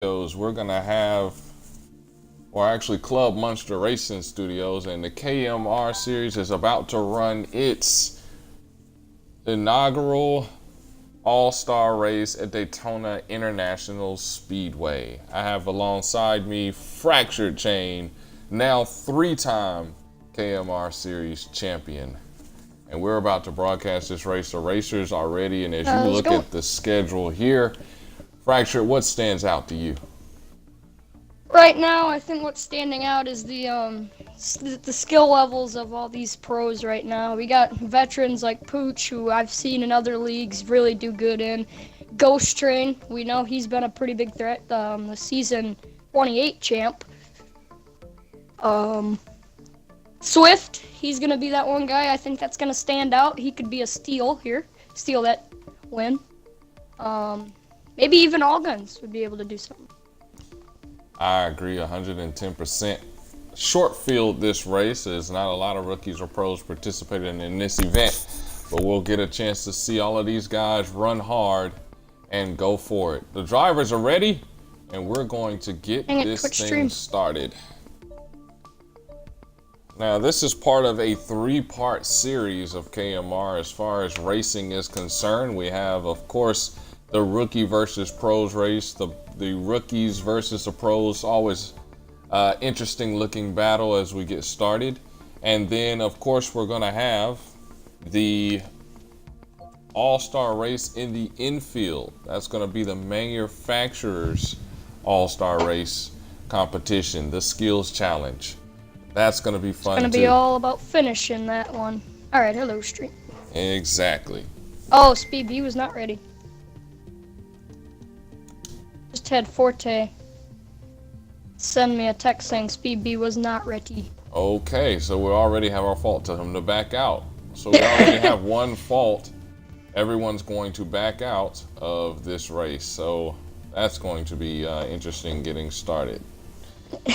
We're gonna have, or actually Club Monster Racing Studios, and the KMR series is about to run its inaugural all-star race at Daytona International Speedway. I have alongside me Fractured Chain, now three-time KMR series champion. And we're about to broadcast this race. The racers are ready, and as you look at the schedule here, Fractured, what stands out to you? Right now, I think what's standing out is the skill levels of all these pros right now. We got veterans like Pooch, who I've seen in other leagues really do good in. Ghost Train, we know he's been a pretty big threat. The season 28 champ. Swift, he's gonna be that one guy. I think that's gonna stand out. He could be a steal here, steal that win. Maybe even All Guns would be able to do something. I agree 110%. Short field this race. There's not a lot of rookies or pros participating in this event, but we'll get a chance to see all of these guys run hard and go for it. The drivers are ready, and we're going to get this thing started. Now, this is part of a three-part series of KMR as far as racing is concerned. We have, of course, the rookie versus pros race, the rookies versus the pros, always interesting looking battle as we get started. And then, of course, we're going to have the all-star race in the infield. That's going to be the manufacturer's all-star race competition, the skills challenge. That's going to be fun, It's going to be all about finishing that one. All right, hello, Street. Exactly. Oh, Speed B was not ready. Just had Forte send me a text saying Speed B was not ready. Okay, so we already have our fault. Tell him to back out. So we already have one fault. Everyone's going to back out of this race. So that's going to be interesting getting started.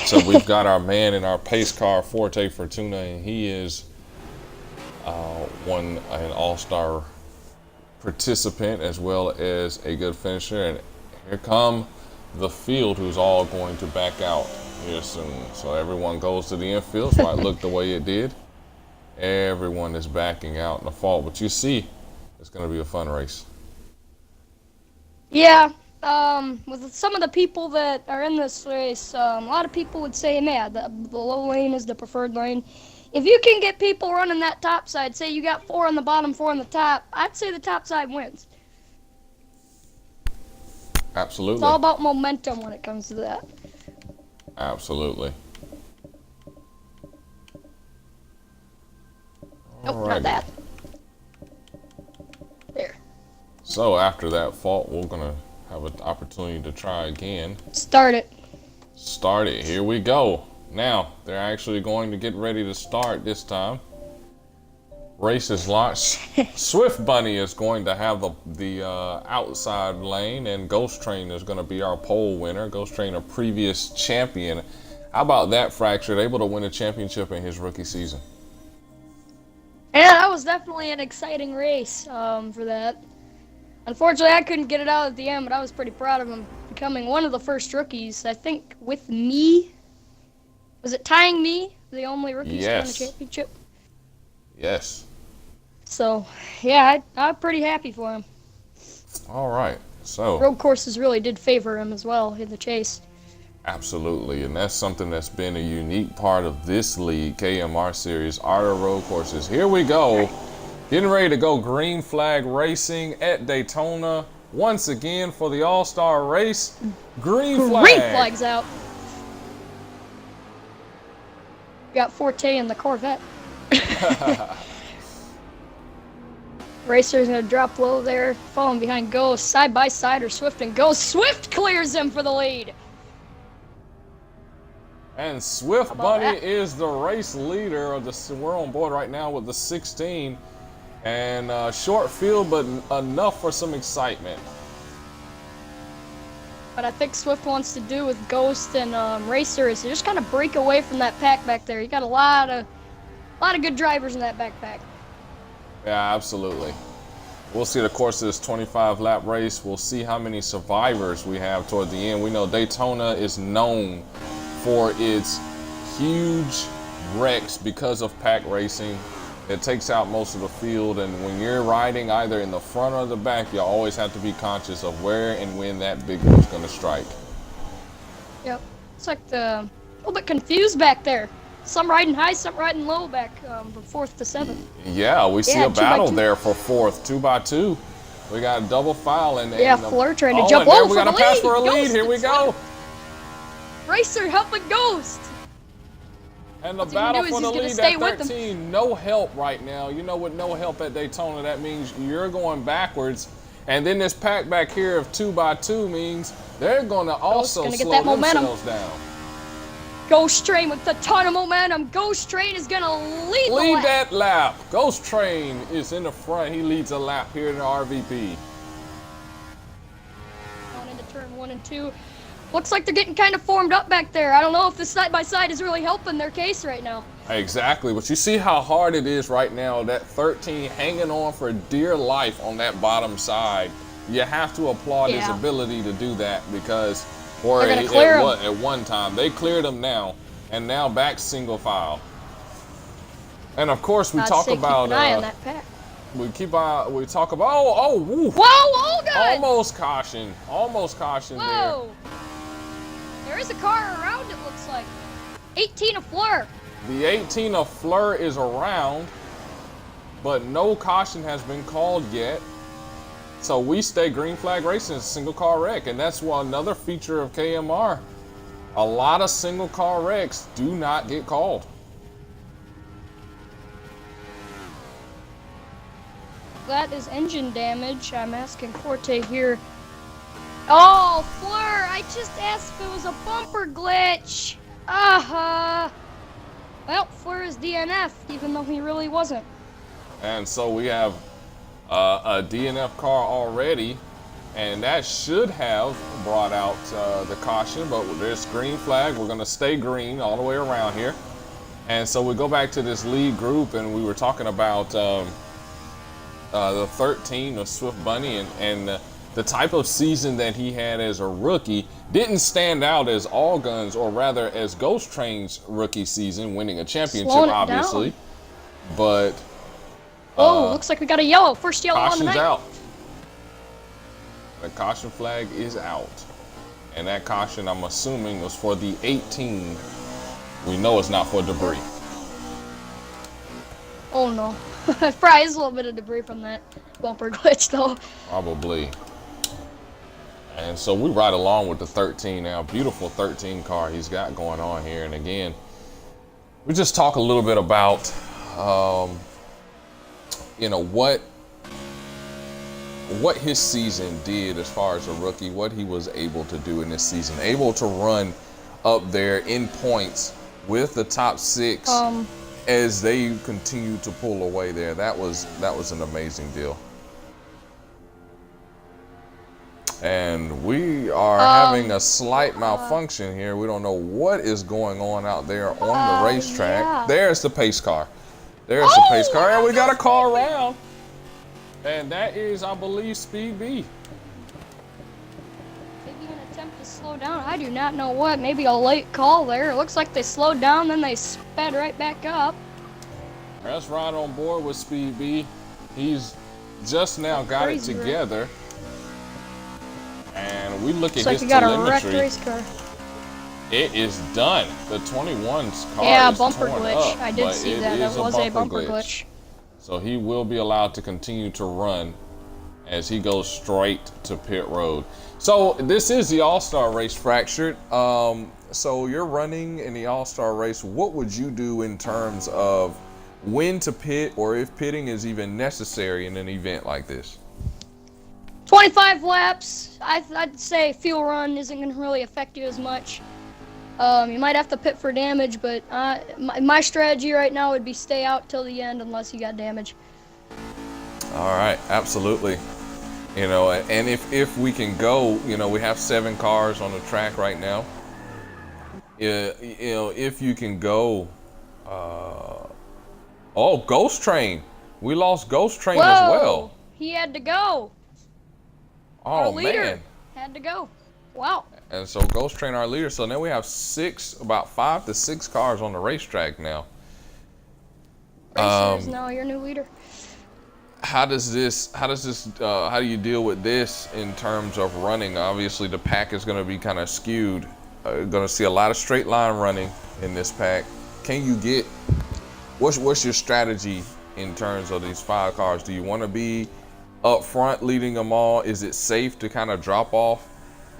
So we've got our man in our pace car, Forte Fortuna, and he is an all-star participant as well as a good finisher. And here come the field, who's all going to back out here soon. So everyone goes to the infield. So it looked the way it did. Everyone is backing out in the fall, but you see, it's going to be a fun race. Yeah. With some of the people that are in this race, a lot of people would say, man, the low lane is the preferred lane. If you can get people running that top side, say you got 4 on the bottom, 4 on the top, I'd say the top side wins. Absolutely. It's all about momentum when it comes to that. Absolutely. Nope, not that. There. So after that fault, we're going to have an opportunity to try again. Start it. Start it. Here we go. Now, they're actually going to get ready to start this time. Race is launched. Swift Bunny is going to have the outside lane, and Ghost Train is going to be our pole winner. Ghost Train, a previous champion. How about that, Fractured? Able to win a championship in his rookie season. Yeah, that was definitely an exciting race for that. Unfortunately, I couldn't get it out at the end, but I was pretty proud of him becoming one of the first rookies. I think with me, was it tying me, the only rookie to win a championship? Yes. So, yeah, I'm pretty happy for him. All right. So road courses really did favor him as well in the chase. Absolutely, and that's something that's been a unique part of this league, KMR series, are the road courses. Here we go. Getting ready to go green flag racing at Daytona once again for the all-star race. Green flag. Green flag's out. Got Forte in the Corvette. Racer's gonna drop low there, falling behind Ghost. Side by side or Swift and Ghost. Swift clears him for the lead. And Swift Bunny is the race leader of the. We're on board right now with the 16, and short field, but enough for some excitement. What I think Swift wants to do with Ghost and Racer is to just kind of break away from that pack back there. You got a lot of good drivers in that backpack. Yeah, absolutely. We'll see the course of this 25 lap race. We'll see how many survivors we have toward the end. We know Daytona is known for its huge wrecks because of pack racing. It takes out most of the field, and when you're riding either in the front or the back, you always have to be conscious of where and when that big one's going to strike. Yep. It's like a little bit confused back there. Some riding high, some riding low back from 4th to 7th. Yeah, we see a 2x2. battle there for 4th, 2x2. We got a double foul and Fleur trying to jump and there over we got the a pass lead. for a lead. Ghost, Here we go. Racer helping Ghost. And the What's he gonna battle do for is the he's gonna lead stay at with them. 13. No help right now. You know, with no help at Daytona, that means you're going backwards. And then this pack back here of 2x2 means they're going to also gonna get slow that momentum. themselves down. Ghost Train with a ton of momentum. Ghost Train is gonna lead the lap. That lap. Ghost Train is in the front. He leads a lap here in the RVP. On into turn 1 and 2. Looks like they're getting kind of formed up back there. I don't know if the side-by-side is really helping their case right now. Exactly, but you see how hard it is right now. That 13 hanging on for dear life on that bottom side. You have to applaud his ability to do that because, or at one time they cleared him now, and now back single file. And of course we talk about. Keep an eye on that pack. We talk about. Woo. Whoa, hold on! Almost caution there. Whoa! There is a car around, it looks like. 18 of Fleur. The 18 of Fleur is around, but no caution has been called yet. So we stay green flag racing, single car wreck, and that's another feature of KMR. A lot of single car wrecks do not get called. That is engine damage. I'm asking Forte here. Oh, Fleur! I just asked if it was a bumper glitch. Well, Fleur is DNF, even though he really wasn't. And so we have a DNF car already, and that should have brought out the caution, but there's green flag. We're going to stay green all the way around here. And so we go back to this lead group, and we were talking about the 13 of Swift Bunny, and the type of season that he had as a rookie didn't stand out as All Guns, or rather as Ghost Train's rookie season, winning a championship, obviously. Down. But looks like we got a yellow. First yellow on the night. Out. The caution flag is out, and that caution, I'm assuming, was for the 18. We know it's not for debris. Oh no. Probably is a little bit of debris from that bumper glitch, though. Probably. And so we ride along with the 13 now. Beautiful 13 car he's got going on here. And again, we just talk a little bit about, what his season did as far as a rookie, what he was able to do in this season. Able to run up there in points with the top 6 as they continue to pull away there. That was an amazing deal. And we are having a slight malfunction here. We don't know what is going on out there on the racetrack. Yeah. There's the pace car. There's the pace car. And we got a car around. And that is, I believe, Speed B. Maybe an attempt to slow down. I do not know what. Maybe a late call there. It looks like they slowed down, then they sped right back up. Let's ride on board with Speed B. He's just now got it together. And we look at his telemetry. Got a wrecked race car. It is done. The 21's car is bumper torn glitch. up, I did see that. That was a bumper glitch. So he will be allowed to continue to run as he goes straight to pit road. So this is the All-Star race, Fractured. So you're running in the All-Star race. What would you do in terms of when to pit, or if pitting is even necessary in an event like this? 25 laps. I'd say fuel run isn't going to really affect you as much. You might have to pit for damage, but my strategy right now would be stay out till the end unless you got damage. All right, absolutely. And if we can go, we have 7 cars on the track right now. If you can go, Ghost Train. We lost Ghost Train as well. He had to go. Our Oh leader man. had to go. Wow. And so Ghost Train our leader. So now we have about 5 to 6 cars on the racetrack now. Racer is now your new leader. How do you deal with this in terms of running? Obviously the pack is going to be kind of skewed. Going to see a lot of straight line running in this pack. What's your strategy in terms of these 5 cars? Do you want to be up front leading them all? Is it safe to kind of drop off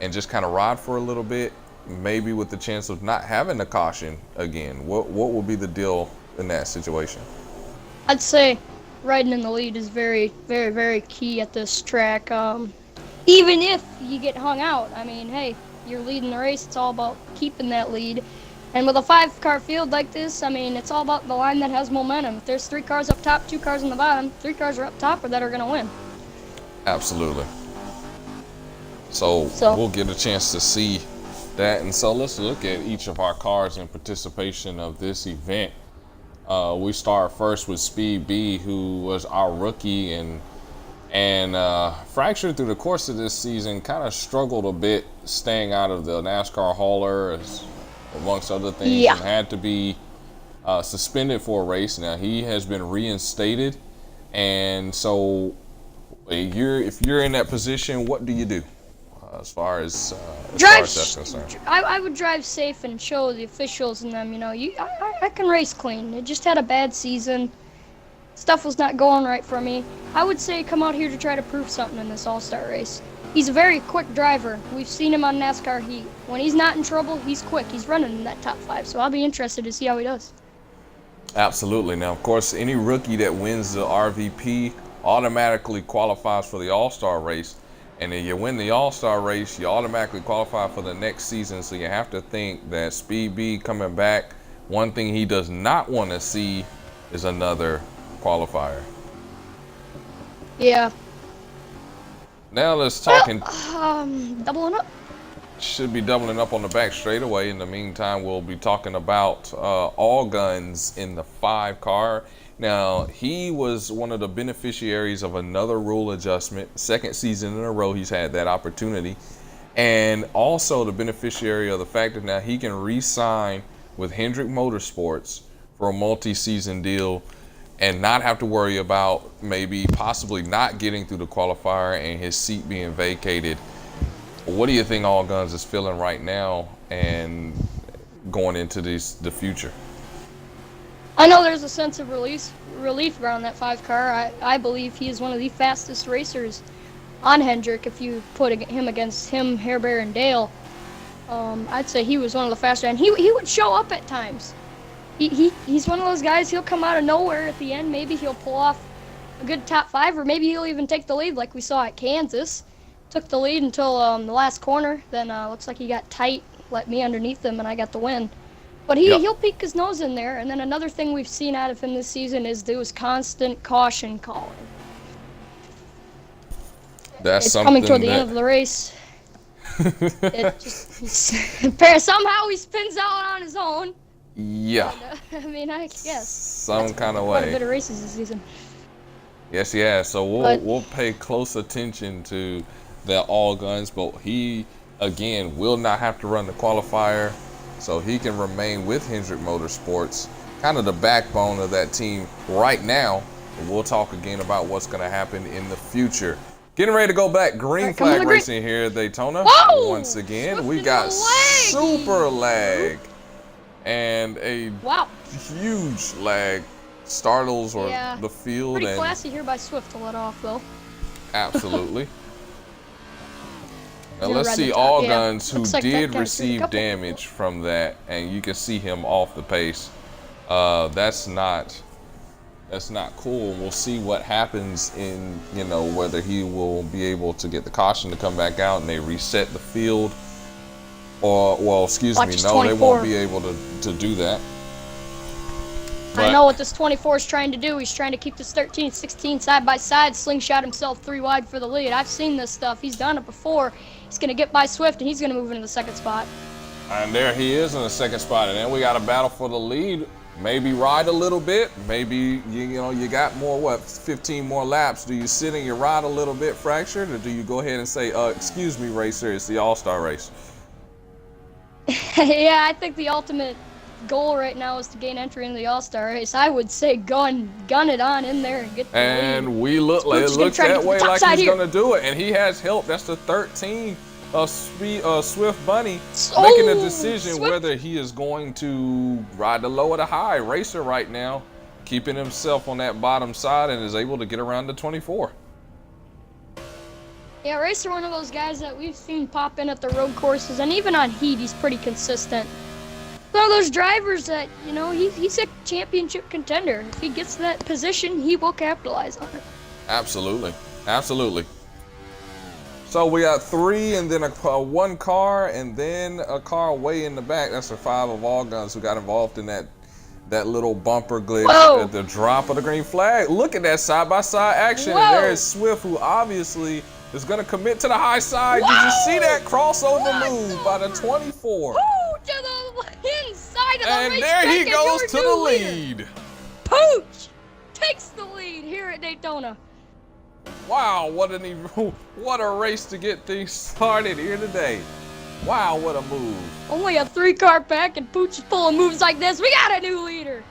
and just kind of ride for a little bit, maybe with the chance of not having the caution again? What will be the deal in that situation? I'd say riding in the lead is very, very, very key at this track. Even if you get hung out, I mean, hey, you're leading the race. It's all about keeping that lead. And with a 5-car field like this, I mean, it's all about the line that has momentum. If there's 3 cars up top, 2 cars on the bottom, 3 cars are up top or that are going to win. Absolutely. So we'll get a chance to see that. And so let's look at each of our cars in participation of this event. We start first with Speed B, who was our rookie and fractured through the course of this season, kind of struggled a bit staying out of the NASCAR hauler, amongst other things, and had to be suspended for a race. Now he has been reinstated, and so if you're in that position, what do you do as far as that's concerned? I would drive safe and show the officials and them, I can race clean. It just had a bad season. Stuff was not going right for me. I would say come out here to try to prove something in this all-star race. He's a very quick driver. We've seen him on NASCAR Heat. When he's not in trouble, he's quick. He's running in that top 5, so I'll be interested to see how he does. Absolutely. Now, of course, any rookie that wins the RVP automatically qualifies for the all-star race. And if you win the all-star race, you automatically qualify for the next season. So you have to think that Speed B coming back, one thing he does not want to see is another qualifier. Yeah. Now let's talk. Doubling up. Should be doubling up on the back straightaway. In the meantime, we'll be talking about All Guns in the 5 car. Now, he was one of the beneficiaries of another rule adjustment. 2nd season in a row he's had that opportunity. And also the beneficiary of the fact that now he can re-sign with Hendrick Motorsports for a multi-season deal and not have to worry about possibly not getting through the qualifier and his seat being vacated. What do you think All Guns is feeling right now and going into the future? I know there's a sense of relief around that 5 car. I believe he is one of the fastest racers on Hendrick. If you put him against him, Hairbear, and Dale, I'd say he was one of the faster. And he would show up at times. He's one of those guys, he'll come out of nowhere at the end. Maybe he'll pull off a good top 5, or maybe he'll even take the lead like we saw at Kansas. Took the lead until the last corner. Then looks like he got tight, let me underneath him, and I got the win. But he'll peek his nose in there. And then another thing we've seen out of him this season is there was constant caution calling. It's coming toward the end of the race. Somehow he spins out on his own. Yeah. And, I mean, I guess. Some kind of way. Quite a bit of races this season. Yes, yeah. So we'll pay close attention to the All Guns, but he again will not have to run the qualifier, so he can remain with Hendrick Motorsports, kind of the backbone of that team right now. And we'll talk again about what's going to happen in the future. Getting ready to go back. Green flag racing here at Daytona. Whoa! Once again, we got super lag and a huge lag. Startles or the field. Pretty classy here by Swift to let off, though. Absolutely. Now let's see All Guns, who did receive damage from that, and you can see him off the pace. That's not cool. We'll see what happens in, whether he will be able to get the caution to come back out and they reset the field, or they won't be able to do that. I know what this 24 is trying to do. He's trying to keep this 13 and 16 side by side, slingshot himself 3 wide for the lead. I've seen this stuff. He's done it before. He's going to get by Swift, and he's going to move into the 2nd spot. And there he is in the 2nd spot. And then we got a battle for the lead maybe ride a little bit. Maybe you got more 15 more laps. Do you sit and you ride a little bit fractured, or do you go ahead and say, excuse me, racer, it's the All-Star race? Yeah, I think the ultimate goal right now is to gain entry into the All-Star race. I would say gun it on in there and get the lead. And it looks that way like he's going to do it. And he has help. That's the 13 Swift Bunny making a decision whether he is going to ride the low or the high. Racer right now keeping himself on that bottom side and is able to get around the 24. Yeah, Racer, one of those guys that we've seen pop in at the road courses, and even on heat, he's pretty consistent. One of those drivers that, he's a championship contender. If he gets that position, he will capitalize on it. Absolutely. Absolutely. So we got 3 and then one car and then a car way in the back. That's the 5 of all guns who got involved in that little bumper glitch at the drop of the green flag. Look at that side-by-side action. And there is Swift, who obviously is going to commit to the high side. Did you see that crossover move by the 24? To the inside of the and race. And there he goes to the lead. Pooch takes the lead here at Daytona. Wow, what a race to get things started here today. Wow, what a move. Only a 3-car pack and Pooch is pulling moves like this. We got a new leader.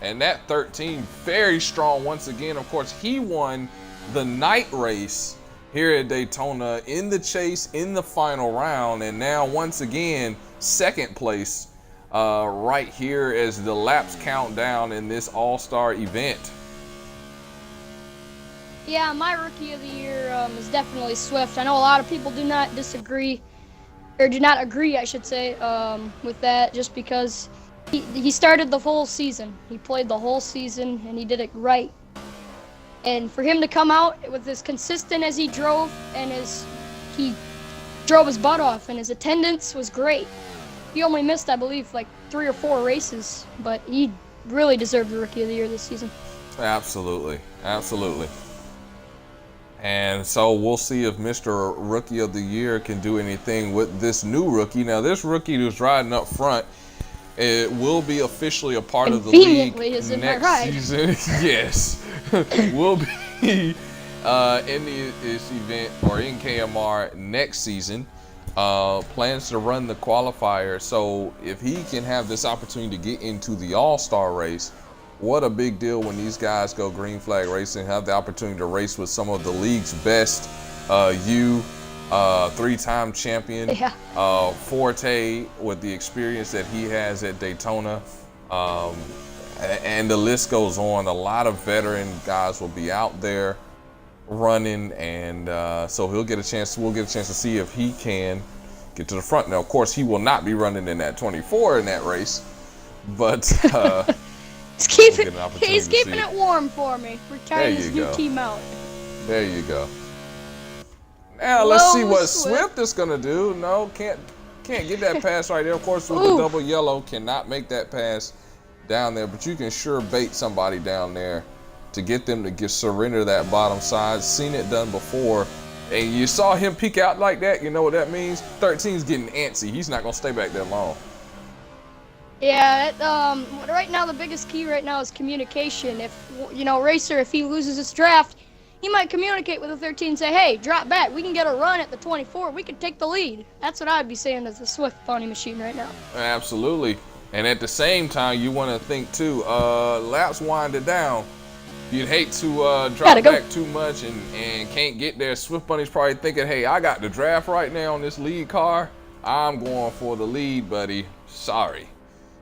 And that 13, very strong once again. Of course, he won the night race here at Daytona in the chase in the final round. And now, once again, second place right here as the laps count down in this all-star event. Yeah, my rookie of the year is definitely Swift. I know a lot of people do not disagree, or do not agree, I should say, with that, just because he started the whole season. He played the whole season, and he did it right. And for him to come out with as consistent as he drove, and he drove his butt off, and his attendance was great. He only missed, I believe, like 3 or 4 races, but he really deserved the rookie of the year this season. Absolutely, absolutely. And so we'll see if Mr. Rookie of the Year can do anything with this new rookie. Now, this rookie who's riding up front, it will be officially a part of the league next season. Yes, will be in this event or in KMR next season. Plans to run the qualifier. So if he can have this opportunity to get into the All-Star race, what a big deal when these guys go green flag racing, have the opportunity to race with some of the league's best. 3-time champion, Forte, with the experience that he has at Daytona. And the list goes on. A lot of veteran guys will be out there running, and so we'll get a chance to see if he can get to the front. Now, of course, he will not be running in that 24 in that race, but he's keeping it warm for me. We're trying this new team out. There you go. Now let's see what Swift is gonna do. No, can't get that pass right there. Of course, with the double yellow, cannot make that pass down there. But you can sure bait somebody down there to get them to surrender that bottom side. Seen it done before, and you saw him peek out like that. You know what that means? 13's getting antsy. He's not gonna stay back that long. Yeah, right now the biggest key right now is communication. If Racer, if he loses his draft, he might communicate with the 13 and say, hey, drop back. We can get a run at the 24. We can take the lead. That's what I'd be saying as the Swift Pony machine right now. Absolutely. And at the same time, you want to think, too, laps winded down. You'd hate to drop back too much and can't get there. Swift Bunny's probably thinking, hey, I got the draft right now on this lead car. I'm going for the lead, buddy. Sorry.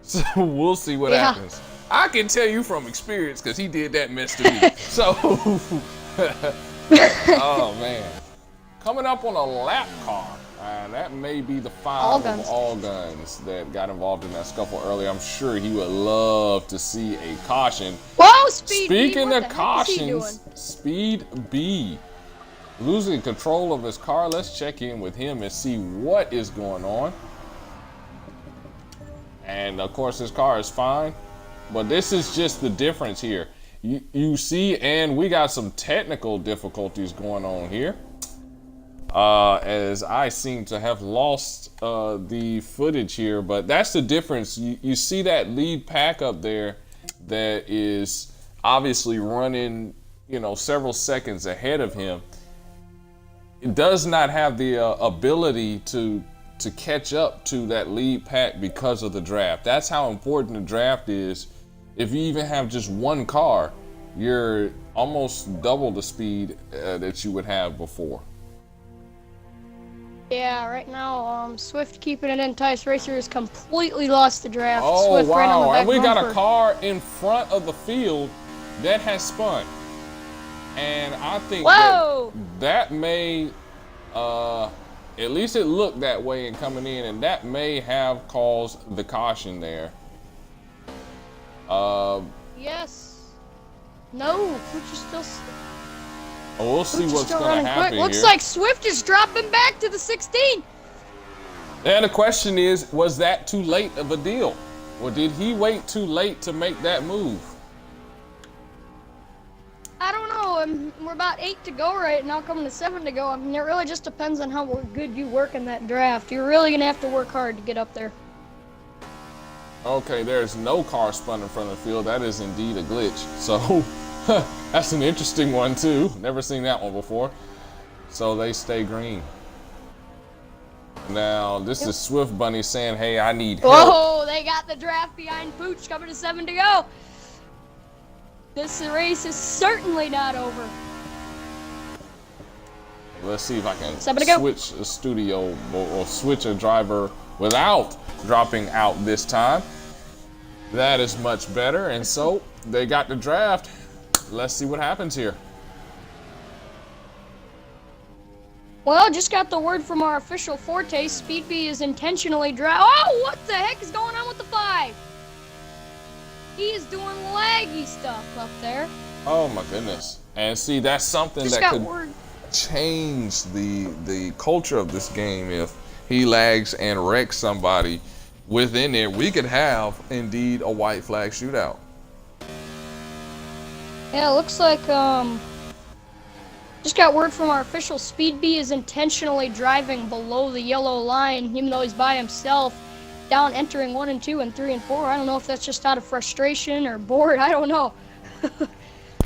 So we'll see what happens. I can tell you from experience because he did that mess to me. So, oh man. Coming up on a lap car. That may be the 5 of all guns that got involved in that scuffle earlier. I'm sure he would love to see a caution. Whoa, Speed B. Speaking of cautions, Speed B losing control of his car. Let's check in with him and see what is going on. And of course his car is fine, but this is just the difference here. You see, and we got some technical difficulties going on here. as I seem to have lost the footage here, but that's the difference. You see that lead pack up there that is obviously running, several seconds ahead of him. It does not have the ability to catch up to that lead pack because of the draft. That's how important the draft is. If you even have just one car, you're almost double the speed that you would have before. Yeah, right now, Swift keeping it in. Tice Racer has completely lost the draft. Oh, Swift ran on the wow. back And we got bumper. a car in front of the field that has spun. And I think that may, at least it looked that way in coming in, and that may have caused the caution there. Yes. No, Pooch is still... We'll see Pooch is what's still going to running happen quick. Looks here. like Swift is dropping back to the 16. And the question is, was that too late of a deal? Or did he wait too late to make that move? I don't know. We're about 8 to go right now, coming to 7 to go. I mean, it really just depends on how good you work in that draft. You're really going to have to work hard to get up there. Okay, there's no car spun in front of the field. That is indeed a glitch. So that's an interesting one too. Never seen that one before. So they stay green. Now this is Swift Bunny saying, hey, I need help. Whoa, they got the draft behind Pooch, coming to 7 to go. This race is certainly not over. Let's see if I can 7 to go. switch a studio or switch a driver without dropping out this time. That is much better. And so they got the draft. Let's see what happens here. Well, just got the word from our official Forte. Speedbee is intentionally Oh, what the heck is going on with the 5? He is doing laggy stuff up there. Oh my goodness. And see, that's something Just that got could word. change the culture of this game. If he lags and wrecks somebody within there, we could have indeed a white flag shootout. Yeah, it looks like just got word from our official. Speedbee is intentionally driving below the yellow line, even though he's by himself, down entering 1 and 2 and 3 and 4. I don't know if that's just out of frustration or bored. I don't know.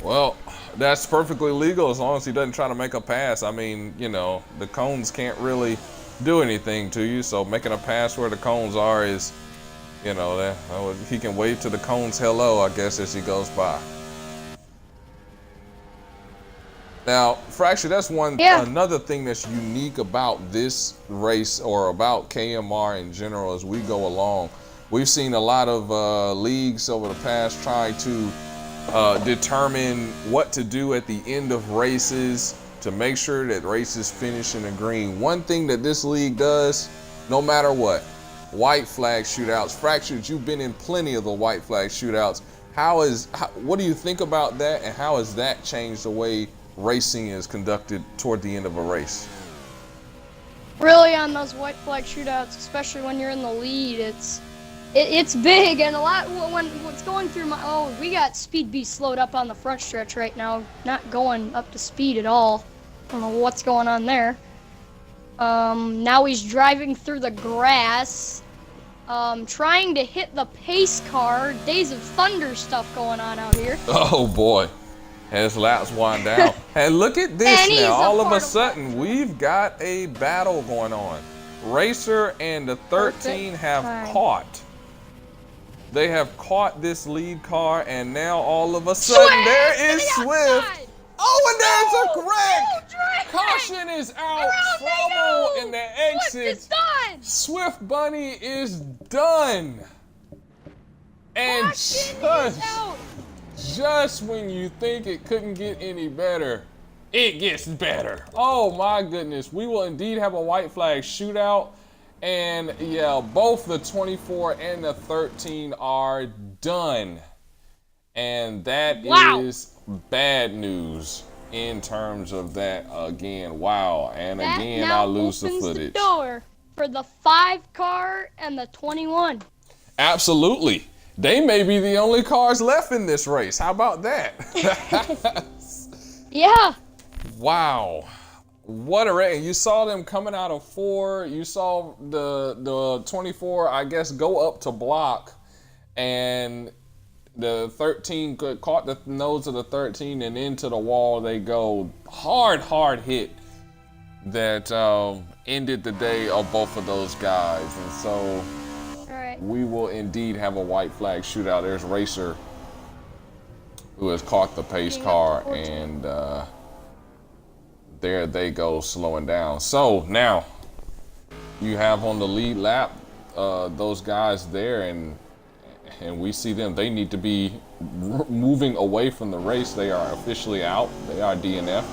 Well, that's perfectly legal as long as he doesn't try to make a pass. I mean, the cones can't really do anything to you, so making a pass where the cones are is, he can wave to the cones hello, I guess, as he goes by. Now, Fracture, that's another thing that's unique about this race or about KMR in general as we go along. We've seen a lot of leagues over the past try to determine what to do at the end of races to make sure that races finish in the green. One thing that this league does, no matter what, white flag shootouts. Fractured, you've been in plenty of the white flag shootouts. What do you think about that, and how has that changed the way racing is conducted toward the end of a race? Really, on those white flag shootouts, especially when you're in the lead, it's big, and a lot when what's going through my we got Speedbee slowed up on the front stretch right now, not going up to speed at all. I don't know what's going on there. Now he's driving through the grass, trying to hit the pace car. Days of Thunder stuff going on out here. Oh boy, as laps wind down. And look at this now. All of a sudden, we've got a battle going on. Racer and the 13 have caught. They have caught this lead car, and now all of a sudden there is Swift. Oh, and there's a wreck. Caution is out. Trouble in the exit. Swift is done. Swift Bunny is done. And just when you think it couldn't get any better, it gets better. Oh my goodness. We will indeed have a white flag shootout. And yeah, both the 24 and the 13 are done. And that is bad news in terms of that again. Wow. And that again, now I lose the opens footage. The door for the 5 car and the 21. Absolutely. They may be the only cars left in this race. How about that? Yeah. Wow. What a race. You saw them coming out of 4. You saw the 24, I guess, go up to block, and the 13 caught the nose of the 13 and into the wall they go. Hard hit that ended the day of both of those guys. And so we will indeed have a white flag shootout. There's Racer, who has caught the pace car, and there they go, slowing down. So now you have on the lead lap those guys there, and we see them. They need to be moving away from the race. They are officially out. They are DNF,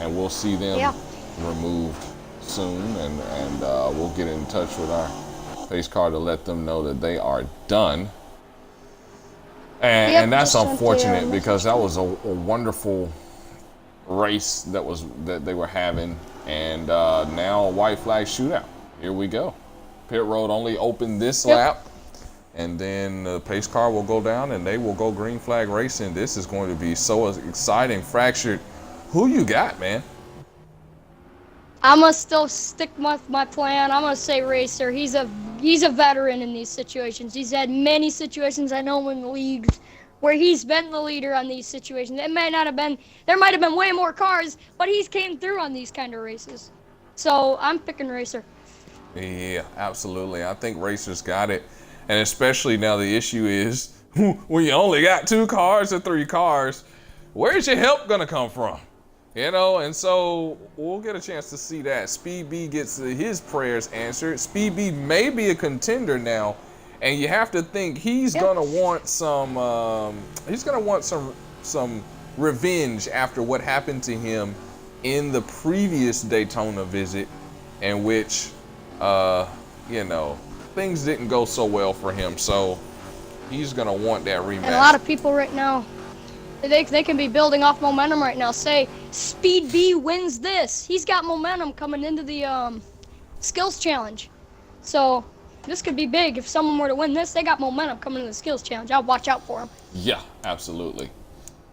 and we'll see them removed soon. And we'll get in touch with our pace car to let them know that they are done. And that's unfortunate, because that was a wonderful race that they were having. And now a white flag shootout. Here we go. Pit road only open this lap, and then the pace car will go down and they will go green flag racing. This is going to be so exciting. Fractured, who you got, man? I'm gonna still stick with my plan. I'm gonna say Racer. He's a veteran in these situations. He's had many situations, I know, in the leagues where he's been the leader on these situations. It may not have been, there might have been way more cars, but he's came through on these kind of races. So I'm picking Racer. Yeah, absolutely. I think Racer's got it. And especially now the issue is, when you only got 2 cars or 3 cars, where's your help gonna come from? You know, and so we'll get a chance to see that. Speed B gets his prayers answered. Speed B may be a contender now, and you have to think he's gonna want some. He's gonna want some revenge after what happened to him in the previous Daytona visit, in which, you know, things didn't go so well for him. So he's gonna want that rematch. And a lot of people right now, they can be building off momentum right now. Say Speed B wins this. He's got momentum coming into the skills challenge. So this could be big. If someone were to win this, they got momentum coming into the skills challenge. I'll watch out for them. Yeah, absolutely.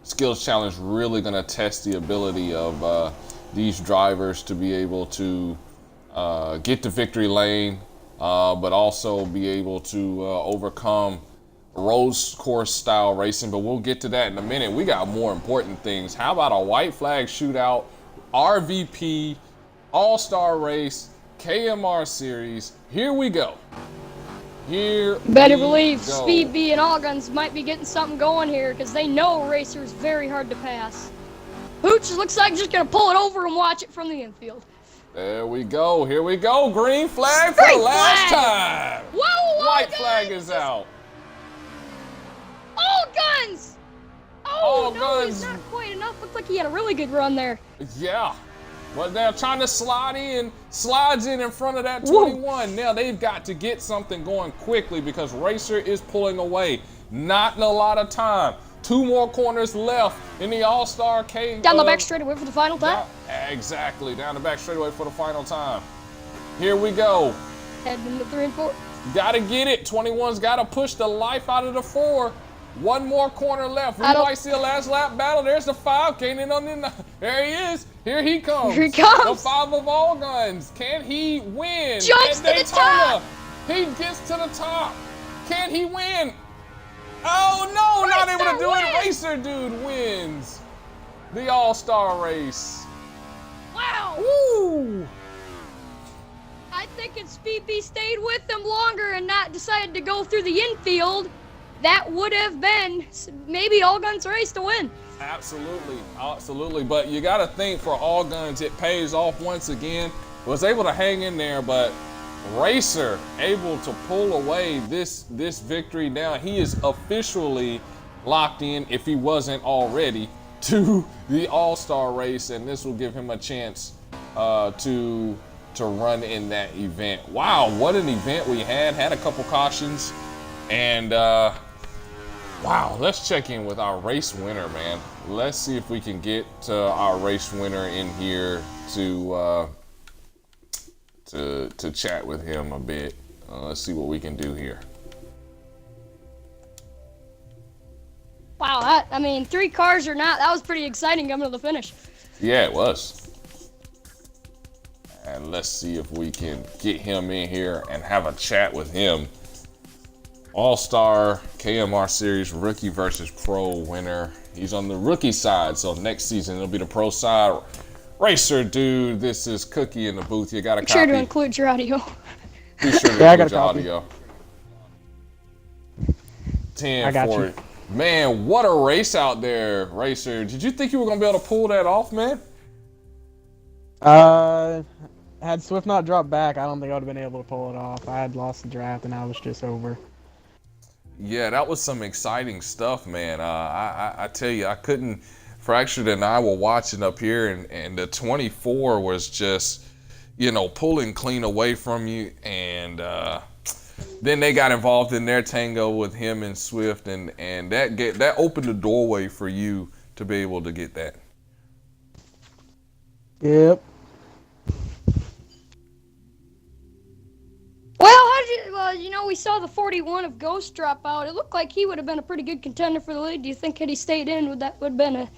Skills challenge really gonna test the ability of these drivers to be able to get to victory lane, but also be able to overcome road course style racing. But we'll get to that in a minute. We got more important things. How about a white flag shootout, RVP, all-star race, KMR series? Here we go. Better believe Speed B and All Guns might be getting something going here, because they know Racer is very hard to pass. Hooch looks like just gonna pull it over and watch it from the infield. There we go. Here we go. Green flag for the last time. Whoa, white flag is out. All Guns! Oh, All no, Guns. he's not quite enough. Looks like he had a really good run there. Yeah. Well, they're trying to slides in front of that 21. Whoa. Now they've got to get something going quickly, because Racer is pulling away. Not in a lot of time. 2 more corners left in the All-Star K. Down the back straightaway for the final time? Exactly. Down the back straightaway for the final time. Here we go. Heading into 3 and 4. Gotta get it. 21's gotta push the life out of the 4. 1 more corner left. We might see a last lap battle. There's the 5. Can't in on the. There he is. Here he comes. Here he comes. The 5 of All Guns. Can he win? Jumps to the top. He gets to the top. Can he win? Oh no, not able to do it. Racer dude wins the All-Star race. Wow. Woo. I think if Speed B stayed with them longer and not decided to go through the infield, that would have been maybe All Guns race to win. Absolutely, absolutely. But you got to think, for All Guns, it pays off once again. Was able to hang in there, but Racer able to pull away this victory. Now he is officially locked in, if he wasn't already, to the All-Star race, and this will give him a chance to run in that event. Wow, what an event we had. Had a couple cautions, and wow, let's check in with our race winner, man. Let's see if we can get our race winner in here to chat with him a bit. Let's see what we can do here. Wow, I mean, 3 cars or not, that was pretty exciting coming to the finish. Yeah, it was. And let's see if we can get him in here and have a chat with him. All-Star KMR Series rookie versus pro winner. He's on the rookie side, so next season it'll be the pro side. Racer dude, this is Cookie in the booth. You got a Make copy? sure to include your audio. Be sure to Yeah, I include got a your copy. audio. 10 I got for you. Man, what a race out there, Racer. Did you think you were going to be able to pull that off, man? Had Swift not dropped back, I don't think I would have been able to pull it off. I had lost the draft and I was just over. Yeah, that was some exciting stuff, man. I tell you, I couldn't. Fractured and I were watching up here, and the 24 was just, pulling clean away from you. And then they got involved in their tango with him and Swift, and that opened the doorway for you to be able to get that. Yep. Well, we saw the 41 of Ghost drop out. It looked like he would have been a pretty good contender for the lead. Do you think had he stayed in, would have been a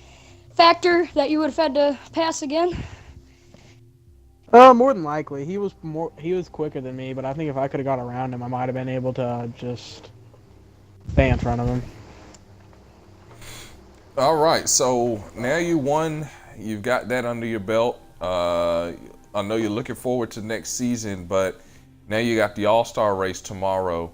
factor that you would have had to pass again? More than likely. He was quicker than me, but I think if I could have got around him, I might have been able to just stay in front of him. All right, so now you won. You've got that under your belt. I know you're looking forward to next season, but now you got the All-Star race tomorrow.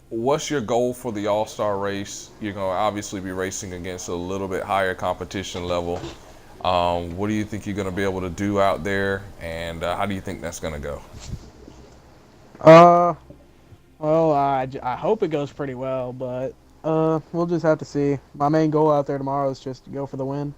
What's your goal for the All-Star race? You're going to obviously be racing against a little bit higher competition level. What do you think you're going to be able to do out there, and how do you think that's going to go? Well, I hope it goes pretty well, but we'll just have to see. My main goal out there tomorrow is just to go for the win.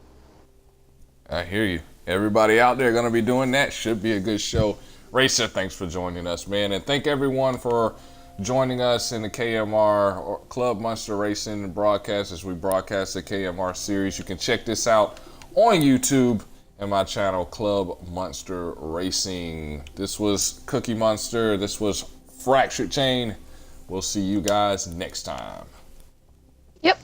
I hear you. Everybody out there going to be doing that. Should be a good show. Racer, thanks for joining us, man. And thank everyone for joining us in the KMR or Club Monster Racing broadcast as we broadcast the KMR series. You can check this out on YouTube and my channel, Club Monster Racing. This was Cookie Monster. This was Fractured Chain. We'll see you guys next time. Yep.